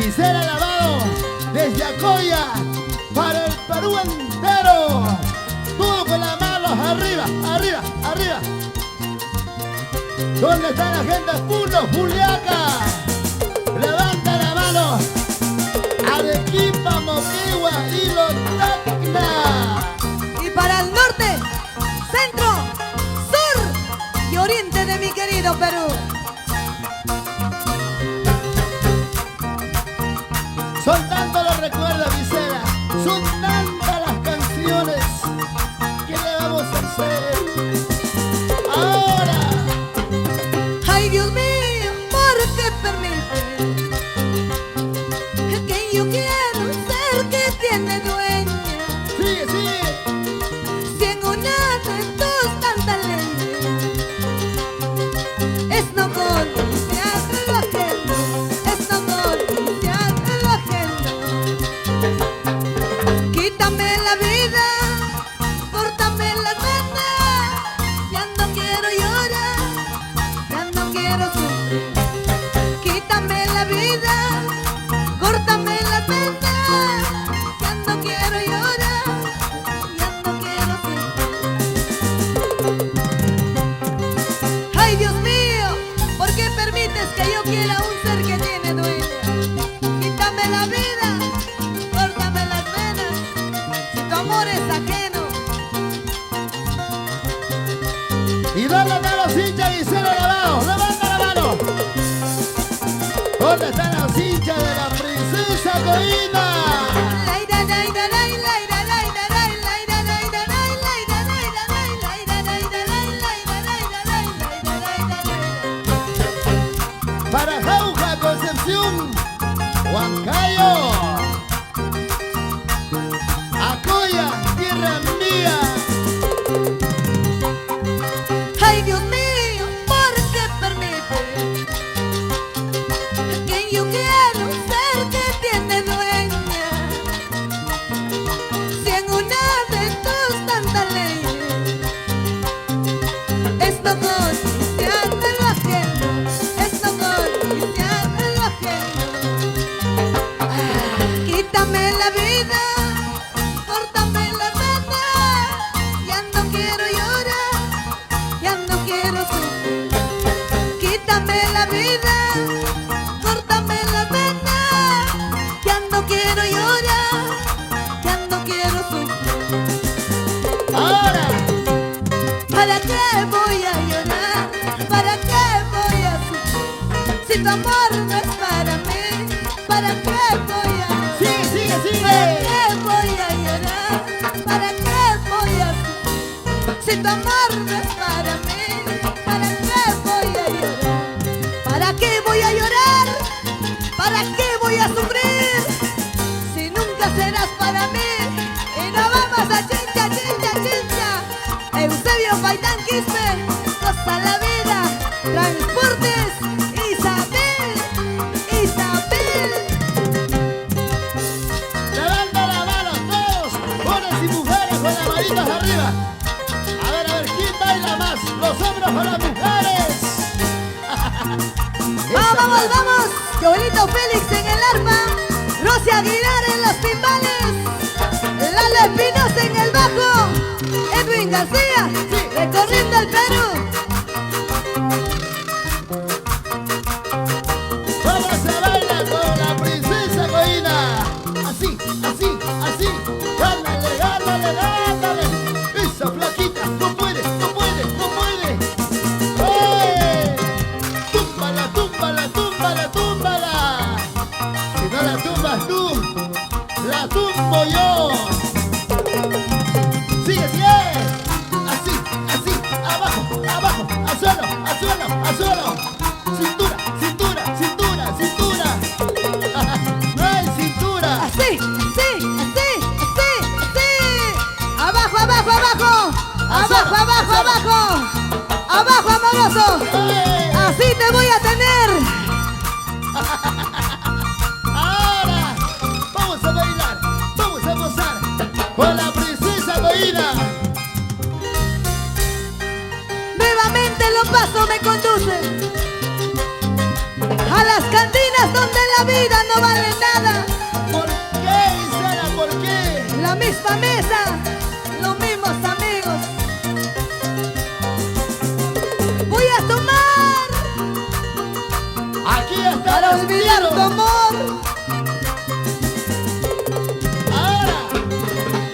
Gisela Lavado, desde Acoya, para el Perú entero. Todo con las manos arriba, arriba, arriba. ¿Dónde está la gente? Puno, Juliaca. Levanta la mano. Arequipa, Moquegua y Los Tacna. Y para el norte, centro, sur y oriente de mi querido Perú. Son tantos los recuerdos, Gisela. Son tantas las canciones. ¿Qué le vamos a hacer? Ahora. Ay, Dios mío, ¿por qué permite que yo quiero ser que tiene dueña? Sigue, sigue. Si en una de tus tantas leyes es no confiar en lo ajeno, es no confiar en lo ajeno. Quítame la vida, córtame las venas, ya no quiero llorar, ya no quiero sufrir. Quítame la vida, córtame las venas, ya no quiero llorar, ya no quiero sufrir. Ay, Dios mío, ¿por qué permites que yo quiera un ser que tiene dueña? Quítame la vida, córtame las venas, si tu amor es ajeno. ¿Y dónde están los hinchas, Gisela Lavado? ¡Levanta la mano! ¿Dónde están los hinchas de la princesa Coina? Para Jauja, Concepción, Huancayo, Acoya, tierra mía. Ay, Dios mío, ¿por qué permite que yo quiera un ser que tiene dueña? Si en una de tus tantas leyes es no confiar en lo ajeno, es no confiar en lo ajeno. Quítame la vida, córtame la venas, ya no quiero llorar, ya no quiero sufrir. Quítame la vida, córtame la venas, ya no quiero llorar, ya no quiero sufrir. Ahora, ¿Para qué voy a llorar? ¿Para qué voy a sufrir? Si tu amor no es para mí, ¿para qué voy a llorar? sigue, sigue, ¿Para sigue. qué voy a llorar? ¿Para qué voy a sufrir? Si tu amor no es para mí, ¿para qué voy a llorar? ¿Para qué voy a llorar? ¿Para qué voy a sufrir? Si nunca serás para mí. Y nos vamos a chincha, chincha, chincha. Eusebio Paitán Quispe, goza la vida. Transportes, Isabel, Isabel. Levanta la mano todos, hombres y mujeres con las manitas arriba. A ver, ¿quién baila más? Los hombres o las mujeres. Vamos, vamos, vamos. Joelito Félix en el arpa, Rosy Aguilar en los timbales, Lalo Espinosa en el bajo, Edwin García recorriendo el Perú. ¿Cómo se baila con la princesa Coina? Así, así, así. Gánale, gánale, gánale. Esa flaquita no puede, no puede, no puede. ¡Eh! Túmbala, túmbala, túmbala, túmbala. Si no la tumbas tú, la tumbo yo. Sigue, sigue. Así, así, abajo, abajo, al suelo, al suelo, al suelo. Cintura, cintura, cintura, cintura. No hay cintura. Así, así, así, así, así. Abajo, abajo, abajo. Abajo, abajo, abajo. Abajo, amoroso. ¡Eh! Así te voy a tener. Ahora vamos a bailar, vamos a gozar con la princesa Coina. Nuevamente los pasos me conducen a las cantinas donde la vida vida no vale nada. ¿Por qué, Gisela? ¿Por qué? La misma mesa, los mismos amigos. Voy a tomar Aquí está para el olvidar tiro. tu amor. Ahora,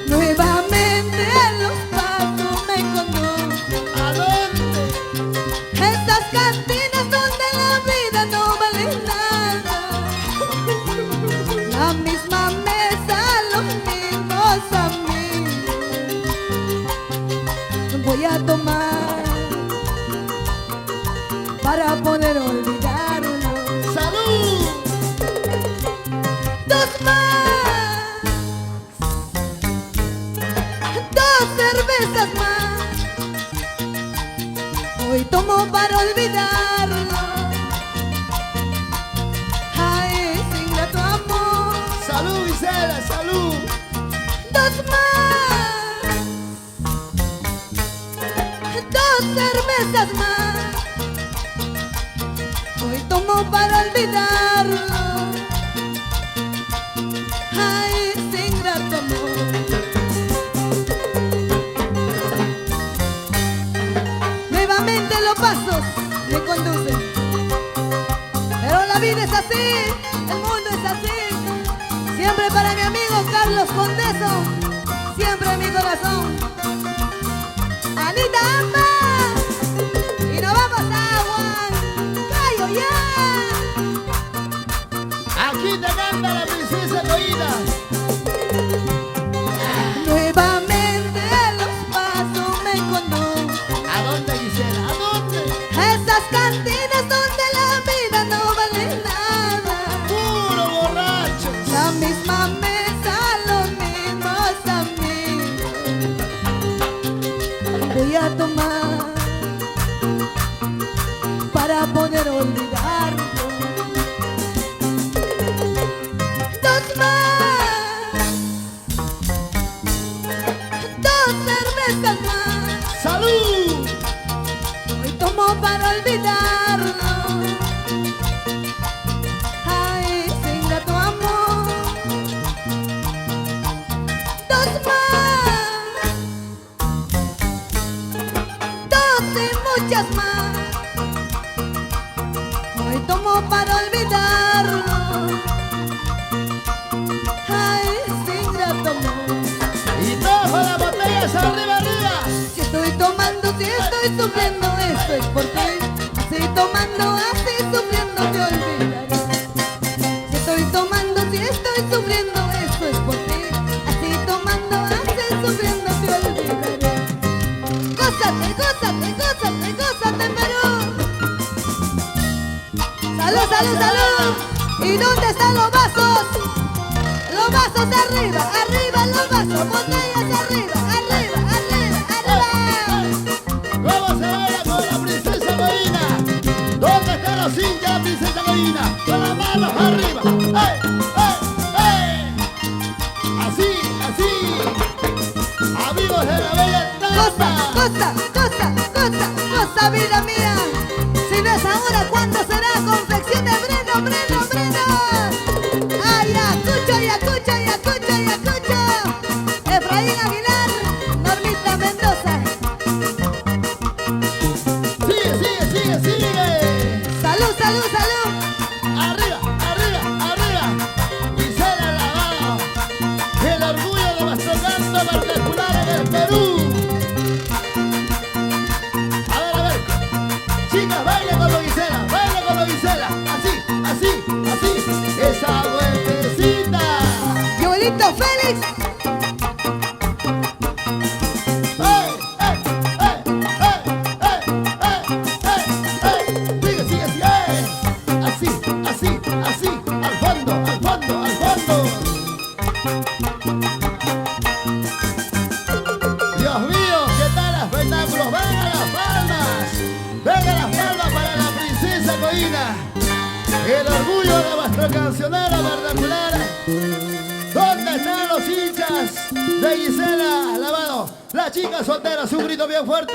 Nuevamente los pasos me conduzco. ¿a dónde? Estas cantinas donde la vida no vale nada. La misma mesa, los mismos amigos. Voy a tomar para poder olvidarlo. ¡Salud! Dos más, dos cervezas más. Hoy tomo para olvidarlo. Ay, sin tu amor. ¡Salud, Gisela! ¡Salud! Dos más, dos cervezas más. Hoy tomo para olvidarlo. Ay, sin grato amor. Nuevamente los pasos me conducen. Pero la vida es así, el mundo es así. Siempre para mi amigo Carlos Condeso, siempre en mi corazón. Anita Amba, y nos vamos a Huancayo ya. Aquí te canta la princesa Coina. Nuevamente los pasos me conducen ¿A dónde, Gisela? ¿A dónde? a esas cantinas donde la vida no vale nada. ¡Puro borrachos! La misma mesa, los mismos amigos. Voy a tomar para poder olvidarlo. Dos más, dos cervezas más. ¡Salud! Hoy tomo para olvidarlo. Ay, sin tu amor. Dos más, dos y muchas más. Hoy tomo para olvidarlo. Ay, sin grato amor. Y todas las botellas arriba, arriba. Si estoy tomando, si estoy sufriendo, esto es por ti. Si tomando, así sufriendo te olvidaré. Si estoy tomando, si estoy sufriendo, esto es por ti. Así tomando, así sufriendo te olvidaré. Gózate, gózate, gózate, gózate, Perú. Salud, salud, salud. ¿Y dónde están los vasos? Los vasos arriba, arriba los vasos, botellas arriba, arriba, arriba, arriba. ¿Cómo se baila con la princesa Coina? ¿Dónde están los hinchas de la princesa Coina? Con las manos arriba. ¡Ey, ey, ey! Así, así. Amigos de la bella Cosa, etapa. cosa, cosa, cosa, cosa, vida mía. Si no es ahora, ¿cuándo será? Confección de Breno, Breno, Breno. Ay, Ayacucho, Ayacucho, Ayacucho, Ayacucho. Efraín Aguilar, Normita Mendoza. Sigue, sigue, sigue, sigue. Salud, salud, salud. Arriba, arriba, arriba. Gisela Lavado. El orgullo de nuestro canto particular en el Perú. A ver. Chicas, baile con lo Gisela, baile con lo Gisela. Así, así, así. Esa vueltecita. Joelito Félix. ¡Ey, ey, ey, ey, ey, ey, ey, ey! Sigue, sigue, sigue. Así, así, así. Al fondo, al fondo, al fondo. Dios mío, ¿qué tal los espectáculos? ¡Vengan las palmas! ¡Vengan las palmas para la princesa Coina! El orgullo de nuestro cancionero particular. ¿Dónde están los hinchas de Gisela Lavado? La chica soltera, su grito bien fuerte.